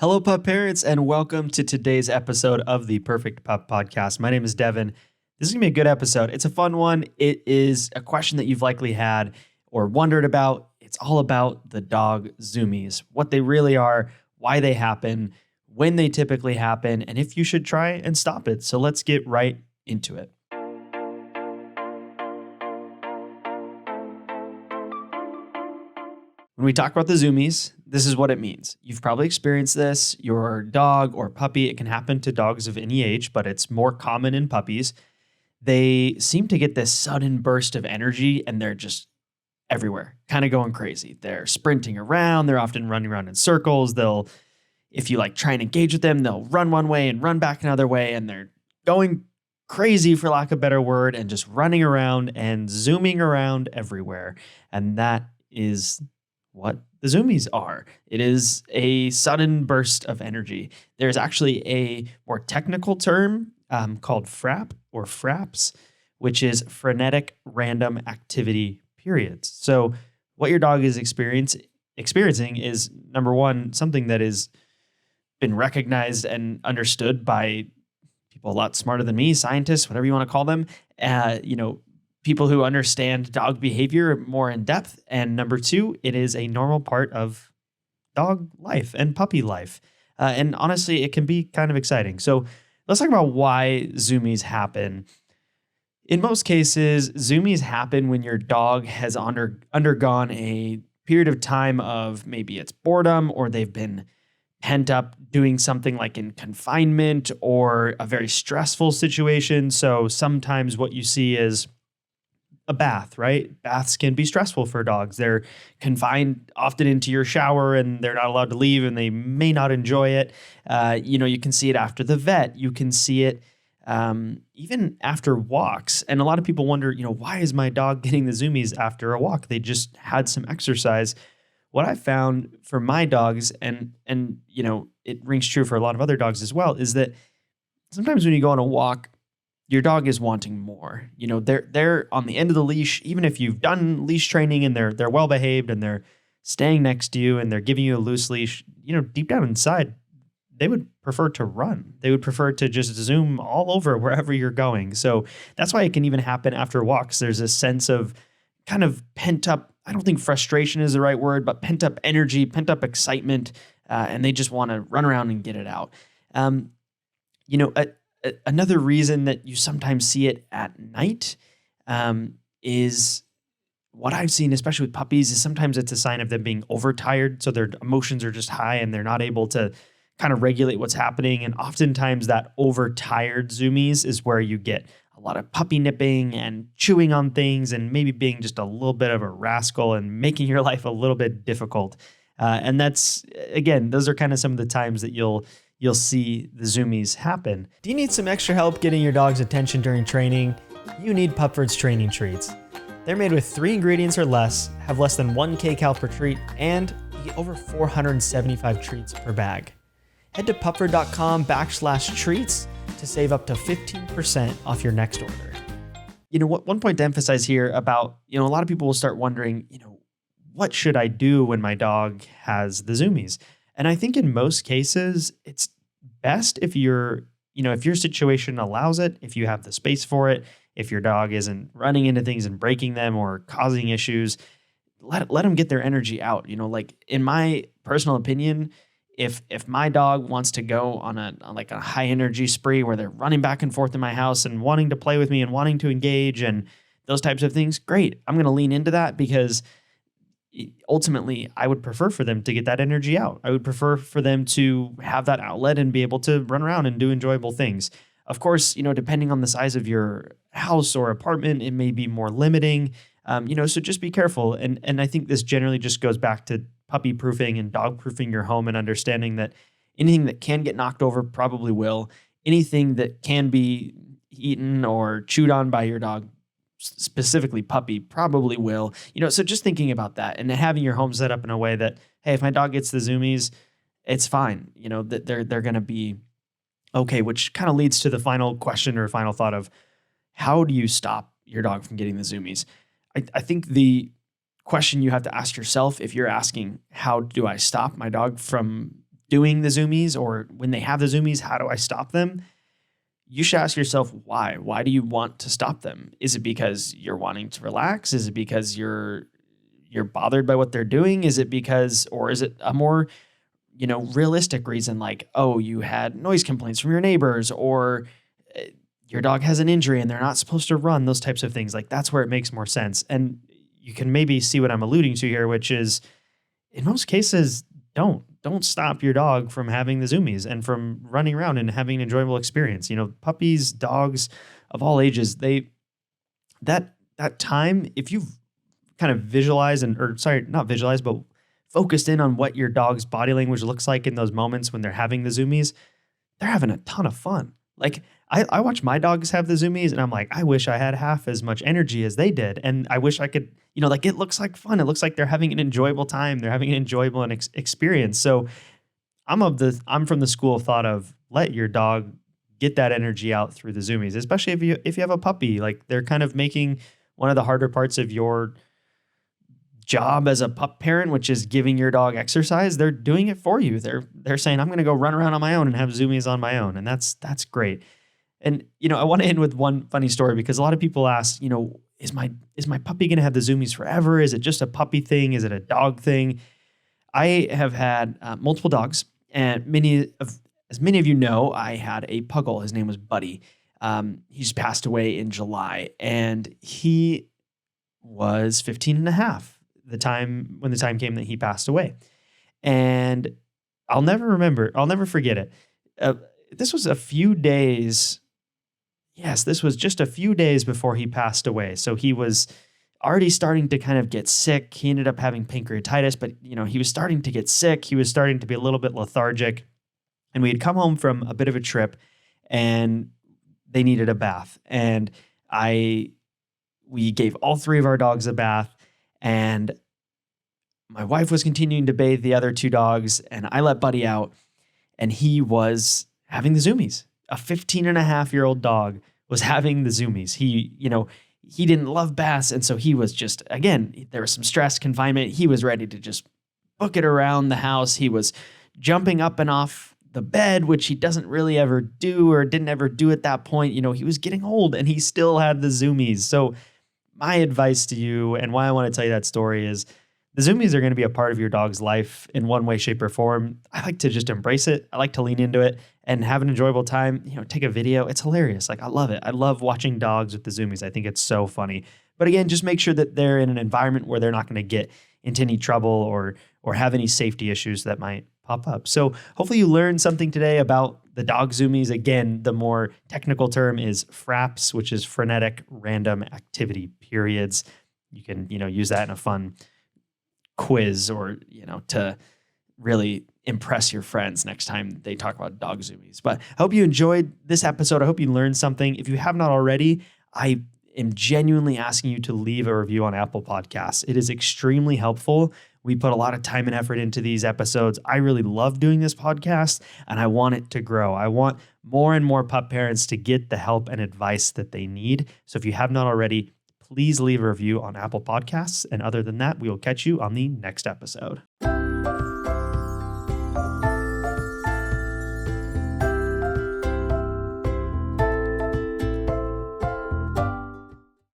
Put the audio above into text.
Hello, pup parents, and welcome to today's episode of the Perfect Pup Podcast. My name is Devin. This is going to be a good episode. It's a fun one. It is a question that you've likely had or wondered about. It's all about the dog Zoomies, what they really are, why they happen, when they typically happen, and if you should try and stop it. So let's get right into it. When we talk about the Zoomies, this is what it means. You've probably experienced this. Your dog or puppy, it can happen to dogs of any age, but it's more common in puppies. They seem to get this sudden burst of energy and they're just everywhere, kind of going crazy. They're sprinting around. They're often running around in circles. If you try and engage with them, they'll run one way and run back another way. And they're going crazy, for lack of a better word, and just running around and zooming around everywhere. And that is what the Zoomies are. It is a sudden burst of energy. There's actually a more technical term called FRAP or FRAPs, which is frenetic random activity periods. So what your dog is experiencing is, number one, something that has been recognized and understood by people a lot smarter than me, scientists, whatever you want to call them, people who understand dog behavior more in depth. And number two, it is a normal part of dog life and puppy life. And honestly, it can be kind of exciting. So let's talk about why Zoomies happen. In most cases, Zoomies happen when your dog has undergone a period of time of maybe it's boredom, or they've been pent up doing something like in confinement or a very stressful situation. So sometimes what you see is a bath, right? Baths can be stressful for dogs. They're confined often into your shower and they're not allowed to leave and they may not enjoy it. You can see it after the vet. You can see it even after walks. And a lot of people wonder, why is my dog getting the Zoomies after a walk? They just had some exercise. What I found for my dogs, and it rings true for a lot of other dogs as well, is that sometimes when you go on a walk, your dog is wanting more. They're on the end of the leash. Even if you've done leash training and they're well behaved and they're staying next to you and they're giving you a loose leash, deep down inside, they would prefer to run. They would prefer to just zoom all over wherever you're going. So that's why it can even happen after walks. There's a sense of kind of pent up, I don't think frustration is the right word, but pent up energy, pent up excitement, and they just want to run around and get it out. Another reason that you sometimes see it at night is what I've seen, especially with puppies, is sometimes it's a sign of them being overtired. So their emotions are just high and they're not able to kind of regulate what's happening. And oftentimes that overtired Zoomies is where you get a lot of puppy nipping and chewing on things and maybe being just a little bit of a rascal and making your life a little bit difficult. And that's, again, those are kind of some of the times that you'll see the Zoomies happen. Do you need some extra help getting your dog's attention during training? You need Pupford's training treats. They're made with 3 ingredients or less, have less than 1 kcal per treat, and you get over 475 treats per bag. Head to pupford.com/treats to save up to 15% off your next order. One point to emphasize here about, a lot of people will start wondering, what should I do when my dog has the Zoomies? And I think in most cases, it's best if if your situation allows it, if you have the space for it, if your dog isn't running into things and breaking them or causing issues, let them get their energy out. In my personal opinion, if my dog wants to go on a high energy spree where they're running back and forth in my house and wanting to play with me and wanting to engage and those types of things, great. I'm going to lean into that because ultimately, I would prefer for them to get that energy out. I would prefer for them to have that outlet and be able to run around and do enjoyable things. Of course, depending on the size of your house or apartment, it may be more limiting. So just be careful. And I think this generally just goes back to puppy proofing and dog proofing your home and understanding that anything that can get knocked over probably will. Anything that can be eaten or chewed on by your dog, specifically puppy, probably will. So just thinking about that and having your home set up in a way that, hey, if my dog gets the Zoomies, it's fine. That they're going to be okay, which kind of leads to the final question or final thought of how do you stop your dog from getting the Zoomies? I think the question you have to ask yourself, if you're asking, how do I stop my dog from doing the Zoomies, or when they have the Zoomies, how do I stop them? You should ask yourself why. Why do you want to stop them? Is it because you're wanting to relax? Is it because you're bothered by what they're doing? Is it because, or is it a more, realistic reason, like, oh, you had noise complaints from your neighbors, or your dog has an injury and they're not supposed to run, those types of things. Like, that's where it makes more sense. And you can maybe see what I'm alluding to here, which is in most cases, don't stop your dog from having the Zoomies and from running around and having an enjoyable experience. Puppies, dogs of all ages, that time, if you've kind of visualized not visualized, but focused in on what your dog's body language looks like in those moments when they're having the Zoomies, they're having a ton of fun. Like, I watch my dogs have the Zoomies and I'm like, I wish I had half as much energy as they did. And I wish I could, it looks like fun. It looks like they're having an enjoyable time. They're having an enjoyable experience. So I'm from the school of thought of let your dog get that energy out through the Zoomies, especially if you have a puppy. Like, they're kind of making one of the harder parts of your job as a pup parent, which is giving your dog exercise. They're doing it for you. They're saying, I'm going to go run around on my own and have Zoomies on my own. And that's great. And, I want to end with one funny story, because a lot of people ask, is my puppy going to have the Zoomies forever? Is it just a puppy thing? Is it a dog thing? I have had multiple dogs, and as many of you know, I had a puggle. His name was Buddy. He just passed away in July, and he was 15 and a half when the time came that he passed away. And I'll never forget it. This was just a few days before he passed away. So he was already starting to kind of get sick. He ended up having pancreatitis, but he was starting to get sick. He was starting to be a little bit lethargic. And we had come home from a bit of a trip, and they needed a bath. And we gave all three of our dogs a bath, and my wife was continuing to bathe the other two dogs, and I let Buddy out, and he was having the Zoomies. A 15-and-a-half-year-old dog was having the Zoomies. He didn't love baths, and so he was just, again, there was some stress, confinement. He was ready to just book it around the house. He was jumping up and off the bed, which he doesn't really ever do, or didn't ever do at that point. He was getting old, and he still had the Zoomies. So my advice to you, and why I want to tell you that story, is the Zoomies are going to be a part of your dog's life in one way, shape, or form. I like to just embrace it. I like to lean into it and have an enjoyable time. Take a video. It's hilarious. Like, I love it. I love watching dogs with the Zoomies. I think it's so funny. But again, just make sure that they're in an environment where they're not going to get into any trouble or have any safety issues that might pop up. So hopefully you learned something today about the dog Zoomies. Again, the more technical term is FRAPs, which is frenetic random activity periods. You can, use that in a fun quiz, or, to really impress your friends next time they talk about dog Zoomies. But I hope you enjoyed this episode. I hope you learned something. If you have not already, I am genuinely asking you to leave a review on Apple Podcasts. It is extremely helpful. We put a lot of time and effort into these episodes. I really love doing this podcast, and I want it to grow. I want more and more pup parents to get the help and advice that they need. So if you have not already, please leave a review on Apple Podcasts. And other than that, we will catch you on the next episode.